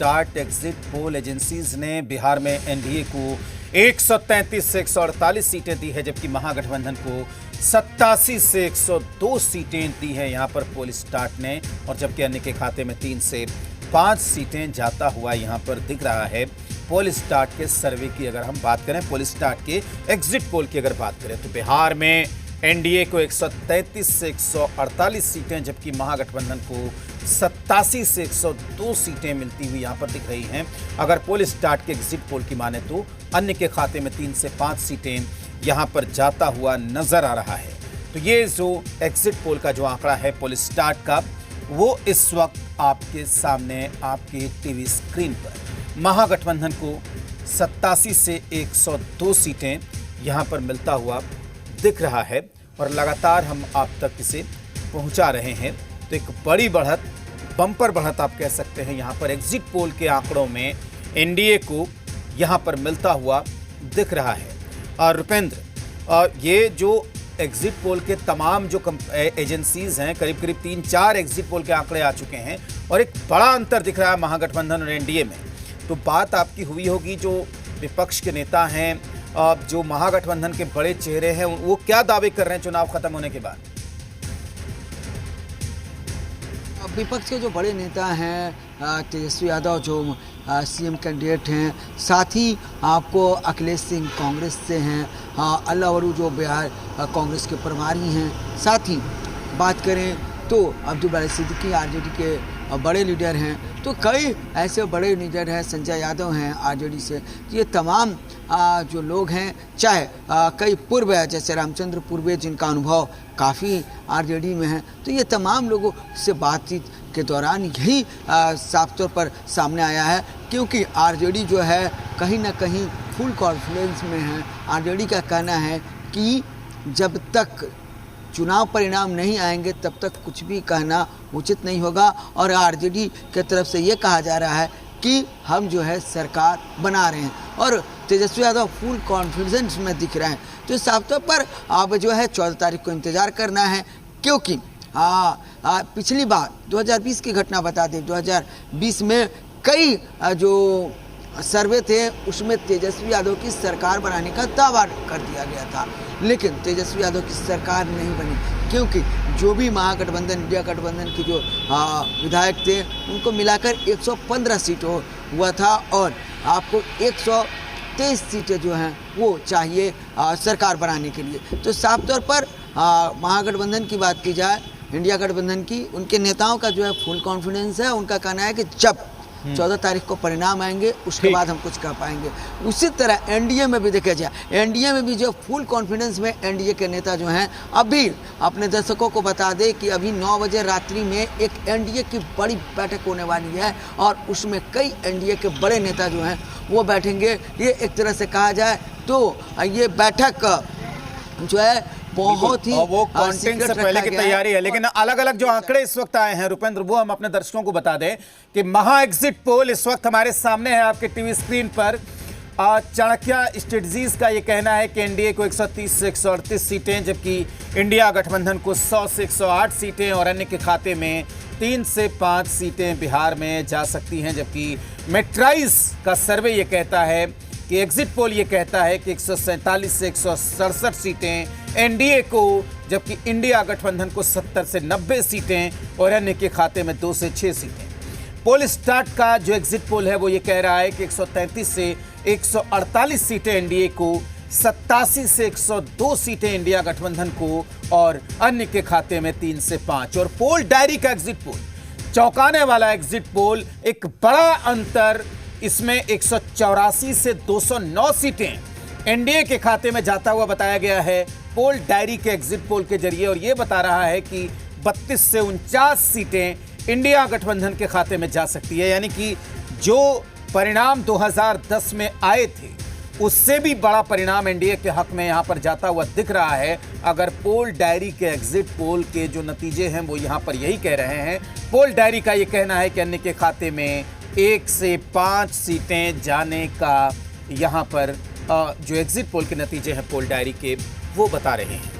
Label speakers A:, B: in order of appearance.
A: Start exit poll agencies ने बिहार में NDA को 133 से 148 सीटें दी है, जबकि महागठबंधन को 87 से 102 सीटें दी है यहां पर पोल स्टार्ट ने। और जबकि अन्य के खाते में 3 से 5 सीटें जाता हुआ यहां पर दिख रहा है। पोल स्टार्ट के सर्वे की अगर हम बात करें, पोल स्टार्ट के एग्जिट पोल की अगर बात करें, तो बिहार में एनडीए को 133 से 148 सीटें, जबकि महागठबंधन को 87 से 102 सीटें मिलती हुई यहां पर दिख रही हैं। अगर पोल स्टार्ट के एग्जिट पोल की माने तो अन्य के खाते में 3 से 5 सीटें यहां पर जाता हुआ नजर आ रहा है। तो ये जो एग्जिट पोल का जो आंकड़ा है पोल स्टार्ट का, वो इस वक्त आपके सामने आपके टीवी स्क्रीन पर महागठबंधन को 87 से 102 सीटें यहां पर मिलता हुआ दिख रहा है और लगातार हम आप तक इसे पहुंचा रहे हैं। तो एक बड़ी बढ़त, बम्पर बढ़त आप कह सकते हैं, यहां पर एग्जिट पोल के आंकड़ों में एनडीए को यहां पर मिलता हुआ दिख रहा है। और रुपेंद्र, ये जो एग्जिट पोल के तमाम जो एजेंसीज हैं, करीब करीब 3-4 एग्जिट पोल के आंकड़े आ चुके हैं और एक बड़ा अंतर दिख रहा है महागठबंधन और एनडीए में। तो बात आपकी हुई होगी, जो विपक्ष के नेता हैं, जो महागठबंधन के बड़े चेहरे हैं, वो क्या दावे कर रहे हैं चुनाव खत्म होने के बाद?
B: विपक्ष के जो बड़े नेता हैं, तेजस्वी यादव जो सीएम कैंडिडेट हैं, साथ ही आपको अखिलेश सिंह कांग्रेस से हैं, अल्लाह वरू जो बिहार कांग्रेस के प्रभारी हैं, साथ ही बात करें तो अब्दुल बारी सिद्दीकी आरजेडी के बड़े लीडर हैं। तो कई ऐसे बड़े लीडर हैं, संजय यादव हैं आरजेडी से। ये तमाम जो लोग हैं, चाहे कई पूर्व है, जैसे रामचंद्र पूर्वे जिनका अनुभव काफ़ी आरजेडी में है, तो ये तमाम लोगों से बातचीत के दौरान यही साफ तौर पर सामने आया है। क्योंकि आरजेडी जो है कहीं ना कहीं फुल कॉन्फिडेंस में है। आरजेडी का कहना है कि जब तक चुनाव परिणाम नहीं आएंगे तब तक कुछ भी कहना उचित नहीं होगा। और आरजेडी की तरफ से ये कहा जा रहा है कि हम जो है सरकार बना रहे हैं, और तेजस्वी यादव फुल कॉन्फिडेंस में दिख रहे हैं। तो साफ तौर पर अब जो है 14 तारीख को इंतज़ार करना है। क्योंकि पिछली बार 2020 की घटना बता दें, 2020 में कई जो सर्वे थे उसमें तेजस्वी यादव की सरकार बनाने का दावा कर दिया गया था, लेकिन तेजस्वी यादव की सरकार नहीं बनी। क्योंकि जो भी महागठबंधन, इंडिया गठबंधन के जो विधायक थे, उनको मिलाकर 115 सीट हुआ था और आपको 123 सीटें जो हैं वो चाहिए सरकार बनाने के लिए। तो साफ तौर पर महागठबंधन की बात की जाए, इंडिया गठबंधन की, उनके नेताओं का जो है फुल कॉन्फिडेंस है। उनका कहना है कि जब 14 तारीख को परिणाम आएंगे उसके बाद हम कुछ कर पाएंगे। उसी तरह एनडीए में भी देखा जाए, एनडीए में भी जो फुल कॉन्फिडेंस में एनडीए के नेता जो हैं, अभी अपने दर्शकों को बता दें कि अभी 9 बजे रात्रि में एक एनडीए की बड़ी बैठक होने वाली है और उसमें कई एनडीए के बड़े नेता जो हैं वो बैठेंगे। ये एक तरह से कहा जाए तो ये बैठक जो है बहुत ही
A: वो कंटेंट से पहले की तैयारी है। लेकिन अलग अलग जो आंकड़े इस वक्त आए हैं रुपेंद्र, वो हम अपने दर्शकों को बता दें कि महा एग्जिट पोल इस वक्त हमारे सामने है आपके टीवी स्क्रीन पर। चाणक्य स्ट्रेटजीज का ये कहना है कि एनडीए को 130 से 138 सीटें, जबकि इंडिया गठबंधन को 100 से 108 सीटें और अन्य के खाते में 3 से 5 सीटें बिहार में जा सकती हैं। जबकि मेट्राइज का सर्वे ये कहता है कि एग्जिट पोल ये कहता है कि 147 से 167 सीटें एनडीए को, जबकि इंडिया गठबंधन को 70 से 90 सीटें और अन्य के खाते में 2 से 6 सीटें। पोल स्टार्ट का जो एग्जिट पोल है वो ये कह रहा है कि 133 से 148 सीटें एनडीए को, 87 से 102 सीटें इंडिया गठबंधन को और अन्य के खाते में 3 से 5। और पोल डायरी का एग्जिट पोल, चौंकाने वाला एग्जिट पोल, एक बड़ा अंतर, इसमें 184 से 209 सीटें एनडीए के खाते में जाता हुआ बताया गया है पोल डायरी के एग्जिट पोल के जरिए। और यह बता रहा है कि 32 से 49 सीटें इंडिया गठबंधन के खाते में जा सकती है। यानी कि जो परिणाम 2010 में आए थे उससे भी बड़ा परिणाम एनडीए के हक में यहां पर जाता हुआ दिख रहा है। अगर पोल डायरी के एग्जिट पोल के जो नतीजे हैं वो यहां पर यही कह रहे हैं। पोल डायरी का ये कहना है कि अन्य के खाते में 1 से 5 सीटें जाने का यहां पर जो एग्जिट पोल के नतीजे हैं पोल डायरी के, वो बता रहे हैं।